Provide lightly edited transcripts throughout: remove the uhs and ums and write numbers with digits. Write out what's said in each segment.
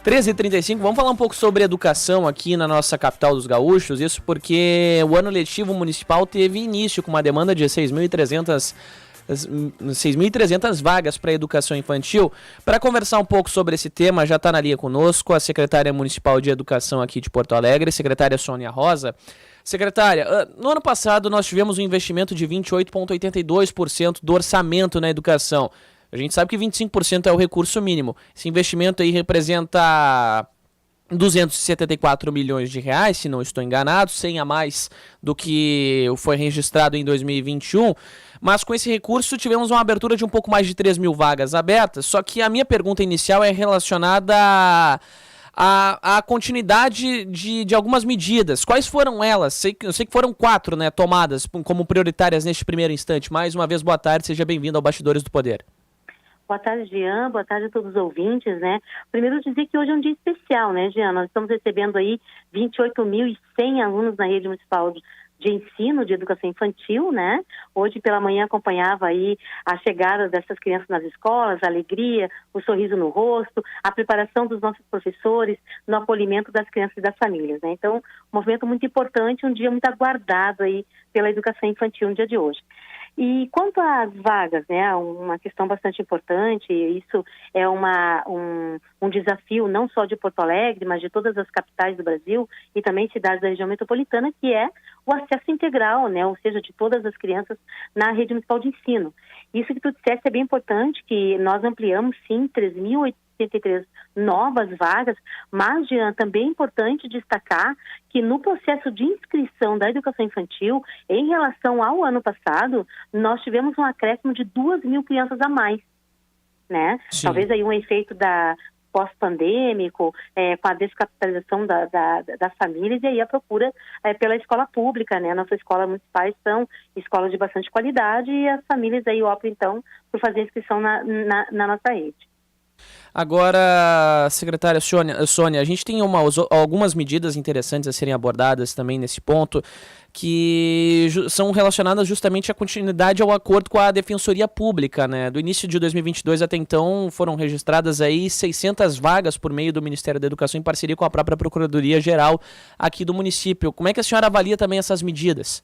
13h35, vamos falar um pouco sobre educação aqui na nossa capital dos gaúchos, isso porque o ano letivo municipal teve início com uma demanda de 6.300 vagas para educação infantil. Para conversar um pouco sobre esse tema, já está na linha conosco a secretária municipal de educação aqui de Porto Alegre, secretária Sônia Rosa. Secretária, no ano passado nós tivemos um investimento de 28,82% do orçamento na educação. A gente sabe que 25% é o recurso mínimo. Esse investimento aí representa 274 milhões de reais, se não estou enganado, 100 a mais do que foi registrado em 2021. Mas com esse recurso tivemos uma abertura de um pouco mais de 3 mil vagas abertas. Só que a minha pergunta inicial é relacionada a continuidade de algumas medidas. Quais foram elas? Eu sei que foram 4, né, tomadas como prioritárias neste primeiro instante. Mais uma vez, boa tarde, seja bem-vindo ao Bastidores do Poder. Boa tarde, Jean. Boa tarde a todos os ouvintes, né? Primeiro dizer que hoje é um dia especial, né, Jean? Nós estamos recebendo aí 28.100 alunos na rede municipal de ensino de educação infantil, né? Hoje pela manhã acompanhava aí a chegada dessas crianças nas escolas, a alegria, o sorriso no rosto, a preparação dos nossos professores no acolhimento das crianças e das famílias, né? Então, um movimento muito importante, um dia muito aguardado aí pela educação infantil no dia de hoje. E quanto às vagas, né, uma questão bastante importante, isso é um desafio não só de Porto Alegre, mas de todas as capitais do Brasil e também cidades da região metropolitana, que é o acesso integral, né, ou seja, de todas as crianças na rede municipal de ensino. Isso que tu disseste é bem importante, que nós ampliamos, sim, 3.883 novas vagas, mas, Jean, também é importante destacar que no processo de inscrição da educação infantil, em relação ao ano passado, nós tivemos um acréscimo de 2.000 crianças a mais, né? Sim. Talvez aí um efeito da pós-pandêmico, com a descapitalização das famílias e aí a procura pela escola pública, né? Nossas escolas municipais são escolas de bastante qualidade e as famílias aí optam, então, por fazer inscrição na nossa rede. Agora, secretária Sônia, a gente tem algumas medidas interessantes a serem abordadas também nesse ponto, que são relacionadas justamente à continuidade ao acordo com a Defensoria Pública, né? Do início de 2022 até então foram registradas aí 600 vagas por meio do Ministério da Educação em parceria com a própria Procuradoria-Geral aqui do município. Como é que a senhora avalia também essas medidas?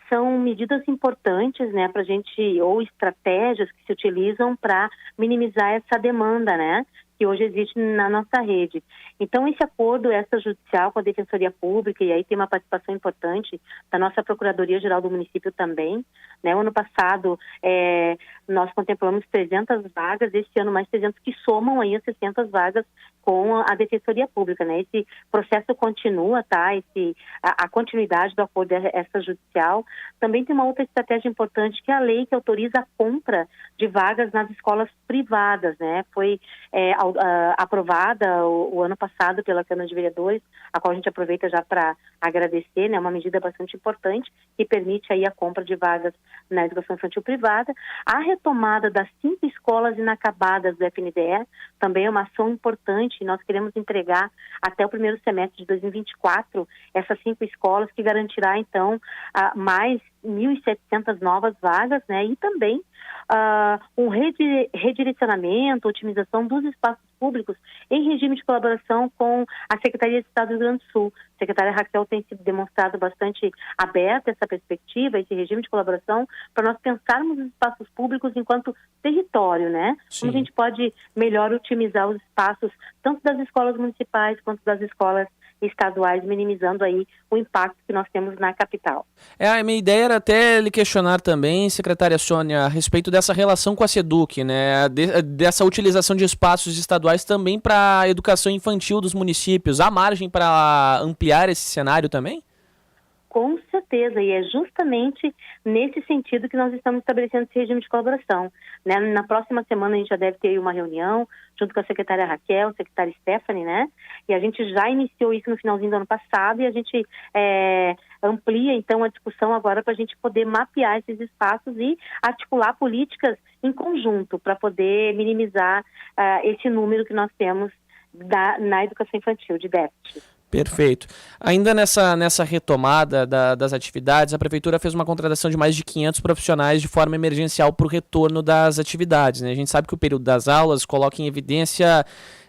São medidas importantes, né, para a gente, ou estratégias que se utilizam para minimizar essa demanda, né, que hoje existe na nossa rede. Então, esse acordo extrajudicial com a Defensoria Pública, e aí tem uma participação importante da nossa Procuradoria-Geral do município também, né, o ano passado nós contemplamos 300 vagas, esse ano mais 300, que somam aí as 600 vagas com a Defensoria Pública, né? Esse processo continua, tá? A continuidade do acordo extrajudicial. Também tem uma outra estratégia importante, que é a lei que autoriza a compra de vagas nas escolas privadas, né? Foi aprovada o ano passado pela Câmara de Vereadores, a qual a gente aproveita já para agradecer, né? Uma medida bastante importante que permite aí a compra de vagas na educação infantil privada. A retomada das 5 escolas inacabadas do FNDE também é uma ação importante. Nós queremos entregar até o primeiro semestre de 2024 essas 5 escolas, que garantirá, então, mais 1.700 novas vagas, né? E também um redirecionamento, otimização dos espaços públicos em regime de colaboração com a Secretaria de Estado do Rio Grande do Sul. A secretária Raquel tem se demonstrado bastante aberta a essa perspectiva, esse regime de colaboração, para nós pensarmos os espaços públicos enquanto território, né? Sim. Como a gente pode melhor otimizar os espaços, tanto das escolas municipais quanto das escolas estaduais, minimizando aí o impacto que nós temos na capital. A minha ideia era até lhe questionar também, secretária Sônia, a respeito dessa relação com a SEDUC, né? Dessa utilização de espaços estaduais também para a educação infantil dos municípios. Há margem para ampliar esse cenário também? Com certeza, e é justamente nesse sentido que nós estamos estabelecendo esse regime de colaboração, né? Na próxima semana a gente já deve ter uma reunião junto com a secretária Raquel, a secretária Stephanie, né? E a gente já iniciou isso no finalzinho do ano passado e a gente amplia então a discussão agora para a gente poder mapear esses espaços e articular políticas em conjunto para poder minimizar esse número que nós temos na educação infantil de déficit. Perfeito. Ainda nessa retomada das atividades, a Prefeitura fez uma contratação de mais de 500 profissionais de forma emergencial para o retorno das atividades, né? A gente sabe que o período das aulas coloca em evidência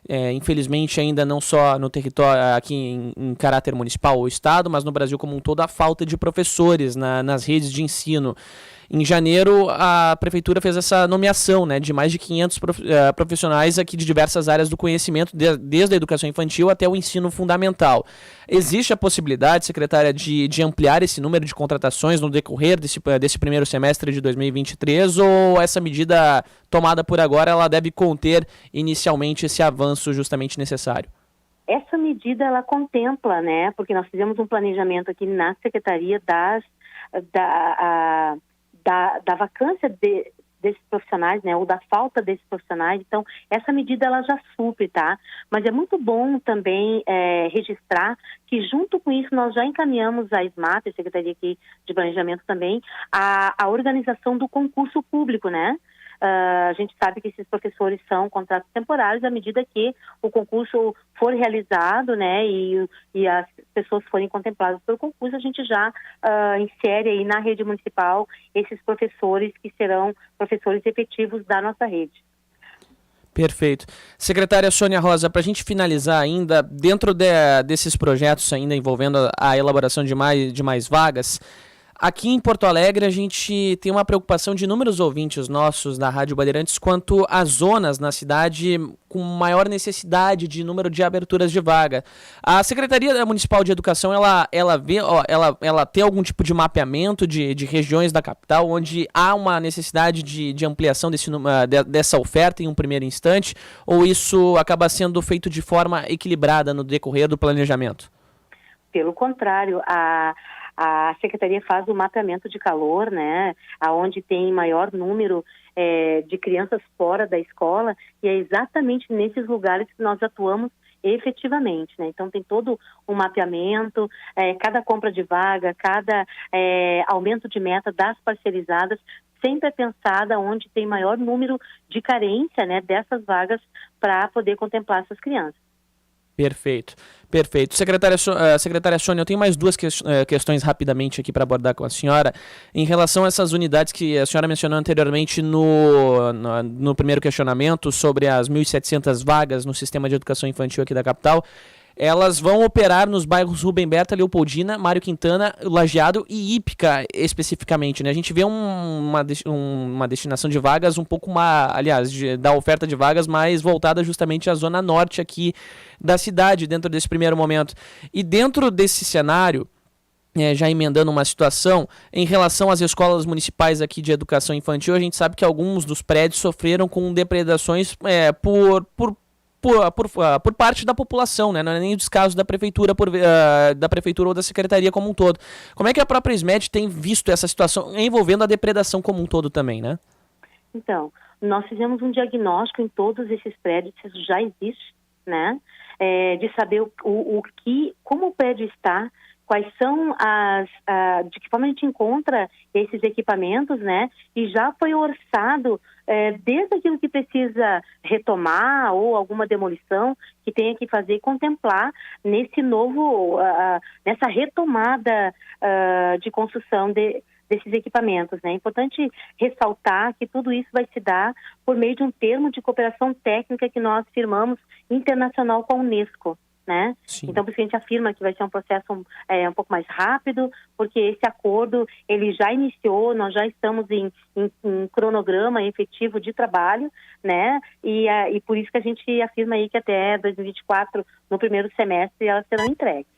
infelizmente ainda não só no território aqui em caráter municipal ou estado, mas no Brasil como um todo, a falta de professores nas redes de ensino. Em janeiro, a prefeitura fez essa nomeação, né, de mais de 500 profissionais aqui de diversas áreas do conhecimento, desde a educação infantil até o ensino fundamental. Existe a possibilidade, secretária, de ampliar esse número de contratações no decorrer desse primeiro semestre de 2023, ou essa medida tomada por agora ela deve conter inicialmente esse avanço justamente necessário? Essa medida ela contempla, né, porque nós fizemos um planejamento aqui na Secretaria da vacância desses profissionais, né, ou da falta desses profissionais. Então, essa medida ela já supre, tá? Mas é muito bom também registrar que junto com isso nós já encaminhamos a SMAP, a Secretaria aqui de Planejamento também, a organização do concurso público, né? A gente sabe que esses professores são contratos temporários à medida que o concurso for realizado, né, e as pessoas forem contempladas pelo concurso, a gente já insere aí na rede municipal esses professores que serão professores efetivos da nossa rede. Perfeito. Secretária Sônia Rosa, para a gente finalizar ainda, dentro desses projetos ainda envolvendo a elaboração de mais vagas, aqui em Porto Alegre, a gente tem uma preocupação de inúmeros ouvintes nossos da Rádio Bandeirantes quanto às zonas na cidade com maior necessidade de número de aberturas de vaga. A Secretaria Municipal de Educação, ela tem algum tipo de mapeamento de regiões da capital onde há uma necessidade de ampliação dessa oferta em um primeiro instante, ou isso acaba sendo feito de forma equilibrada no decorrer do planejamento? Pelo contrário, a Secretaria faz o mapeamento de calor, né, aonde tem maior número de crianças fora da escola, e é exatamente nesses lugares que nós atuamos efetivamente, né? Então tem todo um mapeamento, cada compra de vaga, cada aumento de meta das parcerizadas, sempre é pensada onde tem maior número de carência, né, dessas vagas para poder contemplar essas crianças. Perfeito, perfeito. Secretária Sônia, eu tenho mais duas questões rapidamente aqui para abordar com a senhora. Em relação a essas unidades que a senhora mencionou anteriormente no primeiro questionamento sobre as 1.700 vagas no sistema de educação infantil aqui da capital, elas vão operar nos bairros Rubem Berta, Leopoldina, Mário Quintana, Lajeado e Ípica, especificamente, né? A gente vê uma destinação de vagas um pouco da oferta de vagas mais voltada justamente à zona norte aqui da cidade, dentro desse primeiro momento. E dentro desse cenário, já emendando uma situação, em relação às escolas municipais aqui de educação infantil, a gente sabe que alguns dos prédios sofreram com depredações por parte da população, né? Não é nem o descaso da prefeitura ou da secretaria como um todo. Como é que a própria SMED tem visto essa situação envolvendo a depredação como um todo também, né? Então, nós fizemos um diagnóstico em todos esses prédios, isso já existe, né? De saber como o prédio está, quais são de que forma a gente encontra esses equipamentos, né? E já foi orçado desde aquilo que precisa retomar ou alguma demolição que tenha que fazer e contemplar nessa retomada de construção desses equipamentos, né? É importante ressaltar que tudo isso vai se dar por meio de um termo de cooperação técnica que nós firmamos internacional com a Unesco, né? Então, por isso a gente afirma que vai ser um processo um pouco mais rápido, porque esse acordo ele já iniciou, nós já estamos em cronograma efetivo de trabalho, né? E por isso que a gente afirma aí que até 2024, no primeiro semestre, elas serão entregues.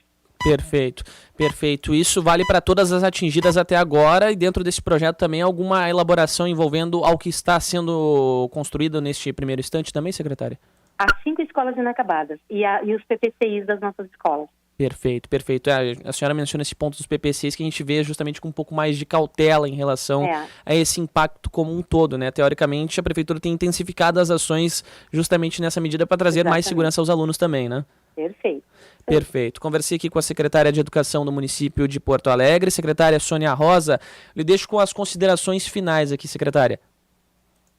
Perfeito, perfeito. Isso vale para todas as atingidas até agora, e dentro desse projeto também alguma elaboração envolvendo ao que está sendo construído neste primeiro instante também, secretária? As 5 escolas inacabadas e os PPCIs das nossas escolas. Perfeito, perfeito. A senhora menciona esse ponto dos PPCs que a gente vê justamente com um pouco mais de cautela em relação a esse impacto como um todo, né? Teoricamente, a prefeitura tem intensificado as ações justamente nessa medida para trazer mais segurança aos alunos também, né? Perfeito. Perfeito. Conversei aqui com a secretária de Educação do município de Porto Alegre, secretária Sônia Rosa. Lhe deixo com as considerações finais aqui, secretária.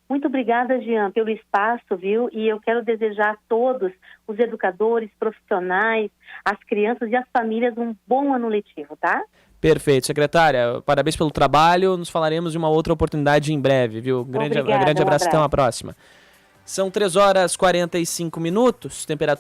Muito obrigada, Jean, pelo espaço, viu? E eu quero desejar a todos, os educadores, profissionais, as crianças e as famílias, um bom ano letivo, tá? Perfeito, secretária. Parabéns pelo trabalho. Nos falaremos de uma outra oportunidade em breve, viu? Grande abraço, até uma próxima. São 3 horas e 45 minutos, temperatura